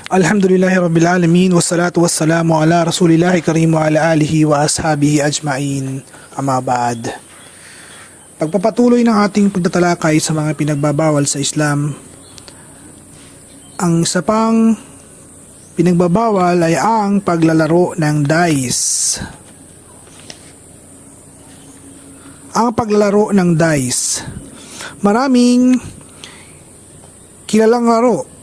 Alhamdulillahi Rabbil Alamin, wassalatu wassalamu ala Rasulillahi Karim wa ala alihi wa ashabihi ajma'in. Amma ba'd. Pagpapatuloy ng ating pagtatalakay sa mga pinagbabawal sa Islam, ang isa pang pinagbabawal ay ang paglalaro ng dice. Ang paglalaro ng dice. Maraming kilalang laro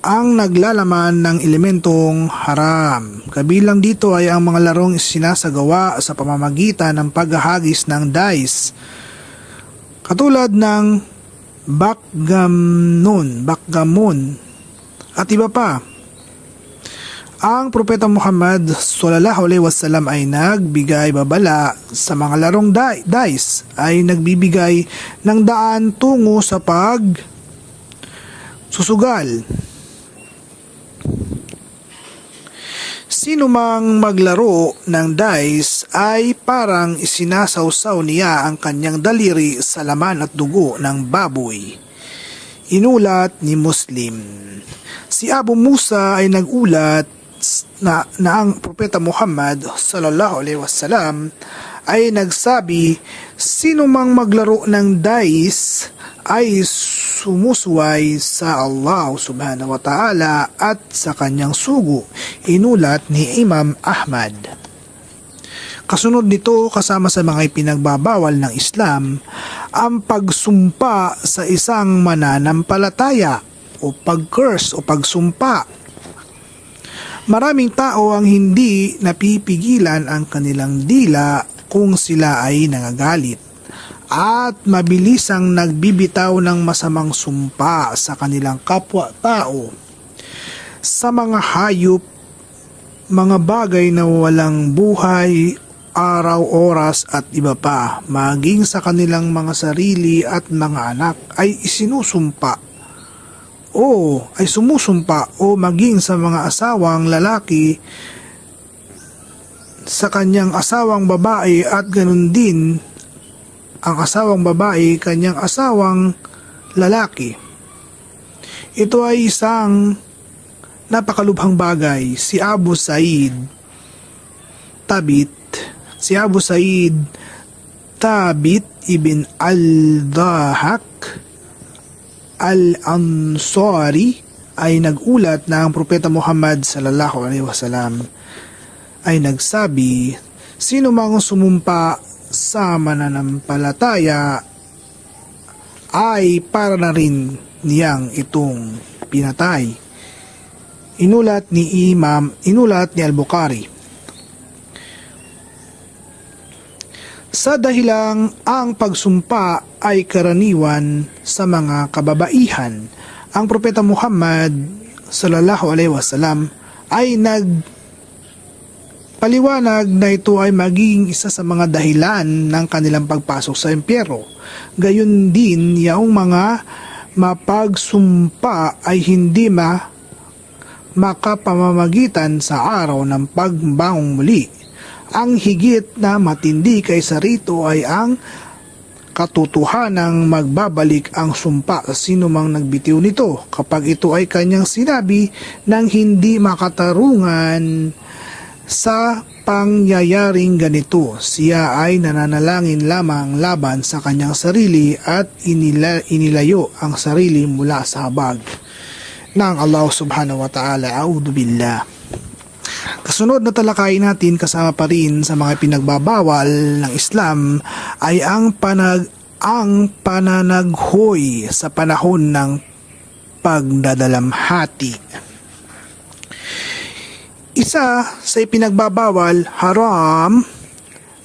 ang naglalaman ng elementong haram. Kabilang dito ay ang mga larong sinasagawa sa pamamagitan ng paghahagis ng dice. Katulad ng backgammon at iba pa. Ang Propeta Muhammad sallallahu alaihi wasallam ay nagbigay babala sa mga larong dice, ay nagbibigay ng daan tungo sa susugal. Sino mang maglaro ng dice ay parang isinasawsaw niya ang kanyang daliri sa laman at dugo ng baboy. Inulat ni Muslim. Si Abu Musa ay nagulat na ang Propeta Muhammad sallallahu alaihi wasallam ay nagsabi, sino mang maglaro ng dice ay sumusuway sa Allah subhanahu wa ta'ala at sa kanyang sugo. Inulat ni Imam Ahmad. Kasunod nito, kasama sa mga ipinagbabawal ng Islam, ang pagsumpa sa isang mananampalataya o pag-curse o pagsumpa. Maraming tao ang hindi napipigilan ang kanilang dila kung sila ay nangagalit at mabilisang nagbibitaw ng masamang sumpa sa kanilang kapwa-tao, sa mga hayop, mga bagay na walang buhay, araw, oras at iba pa, maging sa kanilang mga sarili at mga anak ay isinusumpa o ay sumusumpa o maging sa mga asawang lalaki sa kanyang asawang babae at ganun din ang asawang babae kanyang asawang lalaki. Ito ay isang napakalubhang bagay. Si Abu Said Tabit ibn al-Dahak al-Ansari ay nagulat na ang Propeta Muhammad sallallahu alaihi wasallam ay nagsabi, sino mang sumumpa sa mananampalataya ay para na rin niyang itong pinatay. Inulat ni Al-Bukhari. Sa dahilang ang pagsumpa ay karaniwan sa mga kababaihan, ang Propeta Muhammad sallallahu alaihi wasallam ay paliwanag na ito ay maging isa sa mga dahilan ng kanilang pagpasok sa impyerno. Gayon din, yaong mga mapagsumpa ay hindi makapamamagitan sa araw ng pagbangong muli. Ang higit na matindi kaysa rito ay ang katotohanang magbabalik ang sumpa sa sino mang nagbitiw nito kapag ito ay kanyang sinabi ng hindi makatarungan sa pangyayaring ganito. Siya ay nananalangin lamang laban sa kanyang sarili at inilayo ang sarili mula sa habag ng Allah subhanahu wa ta'ala. A'udhu billah. Kasunod na talakayin natin, kasama pa rin sa mga pinagbabawal ng Islam, ay ang pananaghoy sa panahon ng pagdadalamhati. Isa sa ipinagbabawal, haram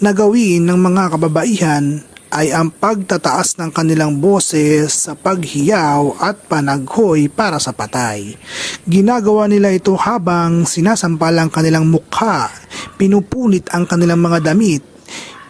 na gawin ng mga kababaihan ay ang pagtataas ng kanilang boses sa paghiyaw at panaghoy para sa patay. Ginagawa nila ito habang sinasampal ang kanilang mukha, pinupunit ang kanilang mga damit,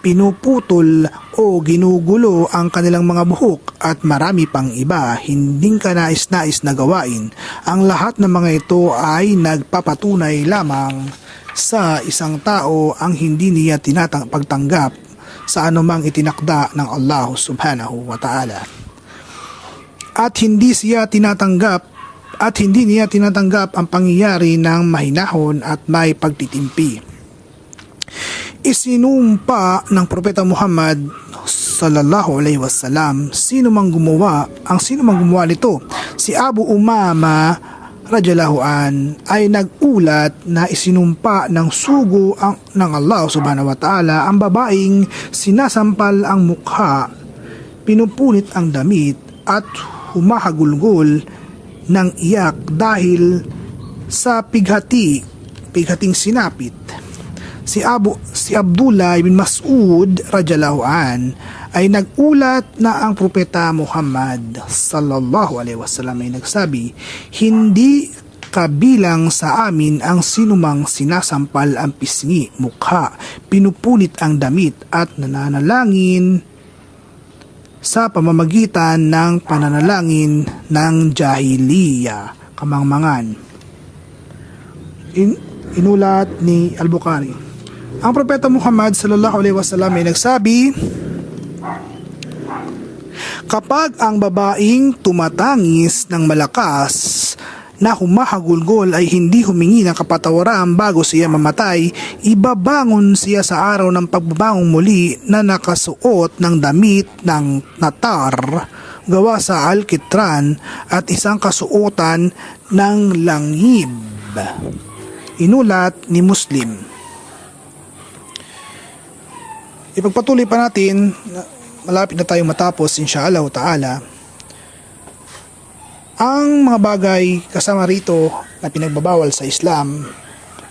pinuputol o ginugulo ang kanilang mga buhok at marami pang iba, hinding kanais-nais na gawain. Ang lahat ng mga ito ay nagpapatunay lamang sa isang tao ang hindi niya pagtanggap sa anumang itinakda ng Allah subhanahu wa ta'ala. At hindi siya tinatanggap at hindi niya tinatanggap ang pangyayari ng mahinahon at may pagtitimpi. Isinumpa ng Propeta Muhammad sallallahu alaihi wasallam sino mang gumawa nito. Si Abu Umama radhiyallahu an ay nagulat na isinumpa ng sugo ng Allah subhanahu wa ta'ala ang babaeng sinasampal ang mukha, pinupunit ang damit at humahagulgol ng iyak dahil sa pighating sinapit. Si Abdullah ibn Mas'ud radhiyallahu an ay nagulat na ang Propeta Muhammad sallallahu alaihi wasallam ay nagsabi, "Hindi kabilang sa amin ang sinumang sinasampal ang pisngi, mukha, pinupunit ang damit at nananalangin sa pamamagitan ng pananalangin ng jahiliya, kamangmangan." Inulat ni Al-Bukhari. Ang Propeta Muhammad sallallahu alaihi wasallam ay nagsabi, kapag ang babaeng tumatangis ng malakas na humahagulgol ay hindi humingi ng kapatawaran bago siya mamatay, ibabangon siya sa araw ng pagbabangong muli na nakasuot ng damit ng natar gawa sa alkitran at isang kasuotan ng langib. Inulat ni Muslim. Ipagpatuloy pa natin, malapit na tayong matapos insyaallah ta'ala. Ang mga bagay kasama rito na pinagbabawal sa Islam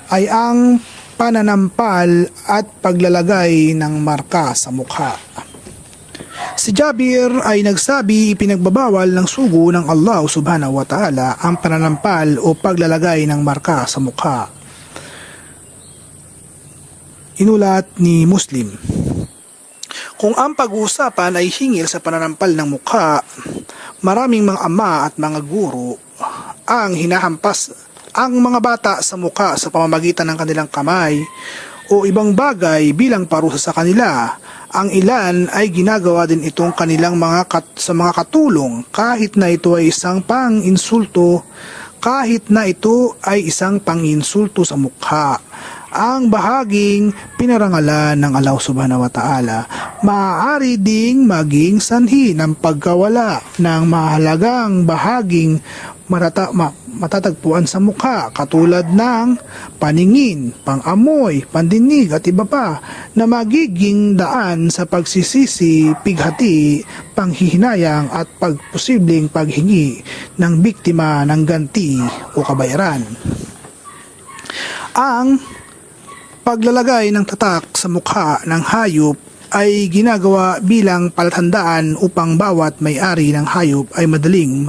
ay ang pananampal at paglalagay ng marka sa mukha. Si Jabir ay nagsabi, ipinagbabawal ng sugo ng Allah subhanahu wa ta'ala ang pananampal o paglalagay ng marka sa mukha. Inulat ni Muslim. Kung ang pag-uusapan ay hingil sa pananampal ng mukha, maraming mga ama at mga guro ang hinahampas ang mga bata sa mukha sa pamamagitan ng kanilang kamay o ibang bagay bilang parusa sa kanila. Ang ilan ay ginagawa din itong kanilang sa mga katulong kahit na ito ay isang pang-insulto sa mukha. Ang bahaging pinarangalan ng Allah subhanahu wa ta'ala maaari ding maging sanhi ng pagkawala ng mahalagang bahaging matatagpuan sa mukha katulad ng paningin, pangamoy, pandinig at iba pa na magiging daan sa pagsisisi, pighati, panghihinayang at pagposibleng paghingi ng biktima ng ganti o kabayaran. Ang paglalagay ng tatak sa mukha ng hayop ay ginagawa bilang palatandaan upang bawat may-ari ng hayop ay madaling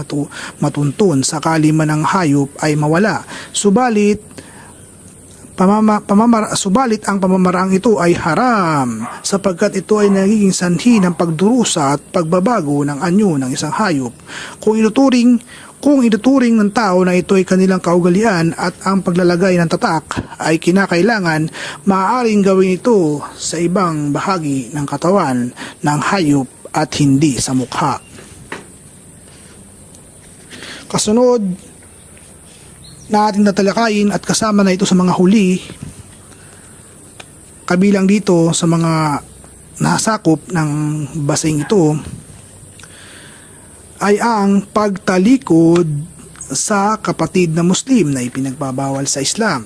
matuntun sakali man ang hayop ay mawala. Subalit ang pamamaraang ito ay haram sapagkat ito ay nagiging sanhi ng pagdurusa at pagbabago ng anyo ng isang hayop. Kung ituturing ng tao na ito ay kanilang kaugalian at ang paglalagay ng tatak ay kinakailangan, maaaring gawin ito sa ibang bahagi ng katawan ng hayop at hindi sa mukha. Kasunod na ating tatalakayin at kasama na ito sa mga huli, kabilang dito sa mga nasakop ng basing ito, ay ang pagtalikod sa kapatid na Muslim na ipinagbabawal sa Islam.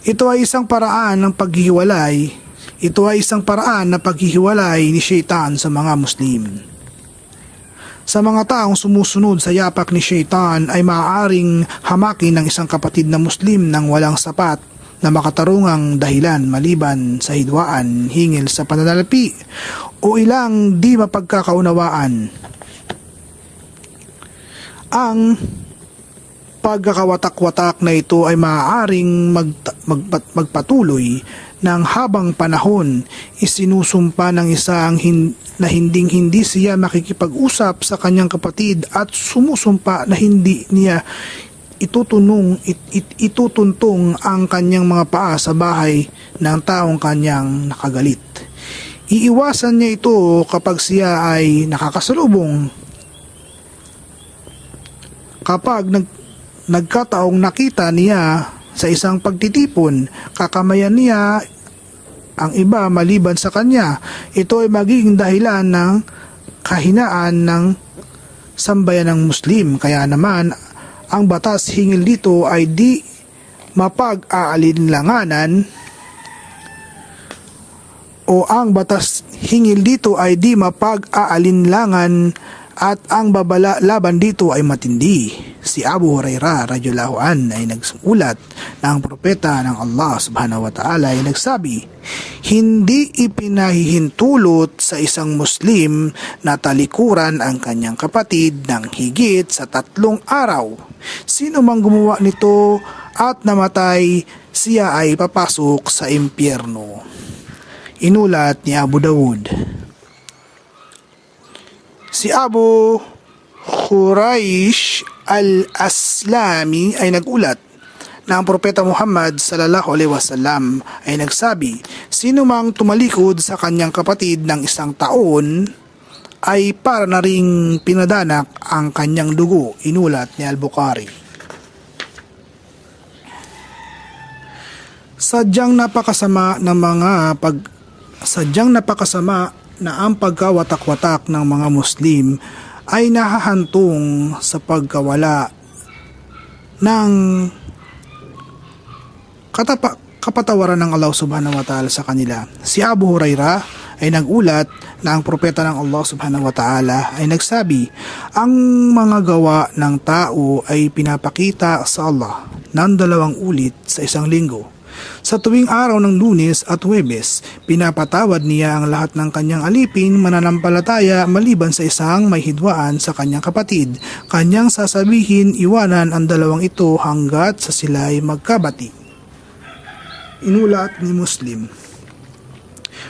Ito ay isang paraan ng paghihiwalay. Ito ay isang paraan na paghihiwalay ni Shaitan sa mga Muslim. Sa mga taong sumusunod sa yapak ni Shaitan ay maaaring hamakin ng isang kapatid na Muslim ng walang sapat na makatarungang dahilan maliban sa hidwaan, hingil sa pananalapi o ilang di mapagkakaunawaan. Ang pagkakawatak-watak na ito ay maaaring magpatuloy ng habang panahon. Isinusumpa ng isang na hindi siya makikipag-usap sa kanyang kapatid at sumusumpa na hindi niya itutuntong ang kanyang mga paa sa bahay ng taong kanyang nakagalit. Iiwasan niya ito kapag siya ay nakakasalubong kapag nagkataong nakita niya sa isang pagtitipon, kakamayan niya ang iba maliban sa kanya. Ito ay magiging dahilan ng kahinaan ng sambayan ng Muslim. Kaya naman, ang batas hingil dito ay di mapag-aalinlanganan o ang batas hingil dito ay di mapag-aalinlangan at ang babala laban dito ay matindi. Si Abu Hurairah radhiyallahu an ay nagsulat na ang propeta ng Allah subhanahu wa ta'ala ay nagsabi, hindi ipinahihintulot sa isang Muslim na talikuran ang kanyang kapatid ng higit sa 3 araw. Sino mang gumawa nito at namatay, siya ay papasok sa impyerno. Inulat ni Abu Dawud. Si Abu Huraish al-Aslami ay nagulat na ang propeta Muhammad sallallahu alaihi wasallam ay nagsabi, sino mang tumalikod sa kanyang kapatid ng 1 taon ay para na ring pinadanak ang kanyang dugo. Inulat ni Al-Bukhari. Sadyang napakasama na ang pagkawatak-watak ng mga Muslim ay nahahantong sa pagkawala ng kapatawaran ng Allah subhanahu wa ta'ala sa kanila. Si Abu Hurairah ay nagulat na ang propeta ng Allah subhanahu wa ta'ala ay nagsabi, ang mga gawa ng tao ay pinapakita sa Allah ng 2 ulit sa isang linggo. Sa tuwing araw ng Lunes at Huwebes, pinapatawad niya ang lahat ng kanyang alipin mananampalataya maliban sa isang may hidwaan sa kanyang kapatid. Kanyang sasabihin, iwanan ang 2 ito hanggat sa sila'y magkabati. Inulat ni Muslim.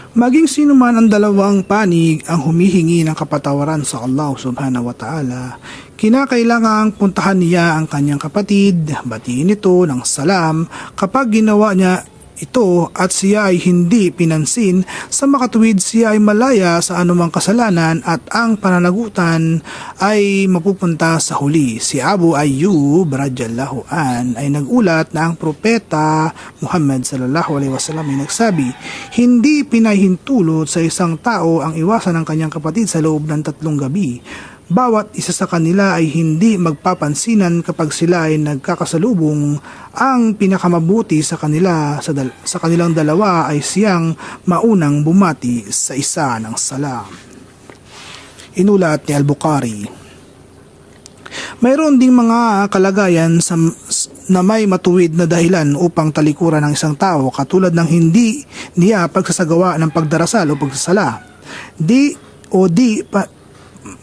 Maging sino man ang 2 panig ang humihingi ng kapatawaran sa Allah subhanahu wa ta'ala, kinakailangang puntahan niya ang kanyang kapatid, batiin ito ng salam. Kapag ginawa niya ito at siya ay hindi pinansin, sa makatuwid siya ay malaya sa anumang kasalanan at ang pananagutan ay mapupunta sa huli. Si Abu Ayyub radhiyallahu an ay nagulat na ang propeta Muhammad sallallahu alaihi wasallam ay nagsabi, hindi pinahintulot sa isang tao ang iwasan ng kanyang kapatid sa loob ng 3 gabi. Bawat isa sa kanila ay hindi magpapansinan kapag sila ay nagkakasalubong. Ang pinakamabuti sa kanila sa kanilang 2 ay siyang maunang bumati sa isa ng salam. Inulat ni Al-Bukhari. Mayroon ding mga kalagayan na may matuwid na dahilan upang talikuran ng isang tao, katulad ng hindi niya pagsasagawa ng pagdarasal o pagsasala. Di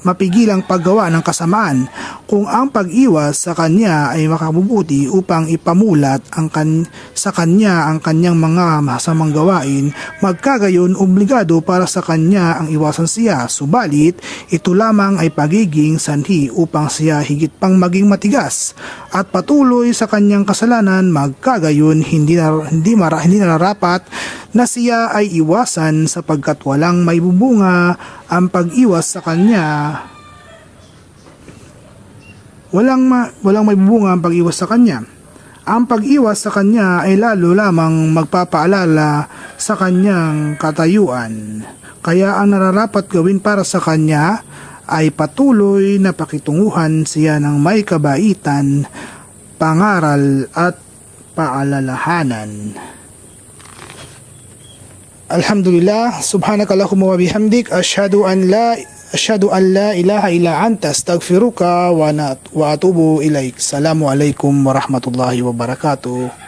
mapigilang paggawa ng kasamaan kung ang pag-iwas sa kanya ay makabubuti upang ipamulat sa kanya ang kanyang mga masamang gawain, magkagayon obligado para sa kanya ang iwasan siya. Subalit, ito lamang ay pagiging sanhi upang siya higit pang maging matigas at patuloy sa kanyang kasalanan, magkagayon hindi nararapat na siya ay iwasan sapagkat walang may bubunga ang pag-iwas sa kanya. Walang may bubunga ang pag-iwas sa kanya. Ang pag-iwas sa kanya ay lalo lamang magpapaalala sa kanyang katayuan. Kaya ang nararapat gawin para sa kanya ay patuloy na pakitunguhan siya ng may kabaitan, pangaral at paalalahanan. Alhamdulillah, subhanakallahumma wa bihamdik, asyhadu an la ilaha illa anta, astaghfiruka wa atubu ilaik. Assalamu alaikum warahmatullahi wabarakatuh.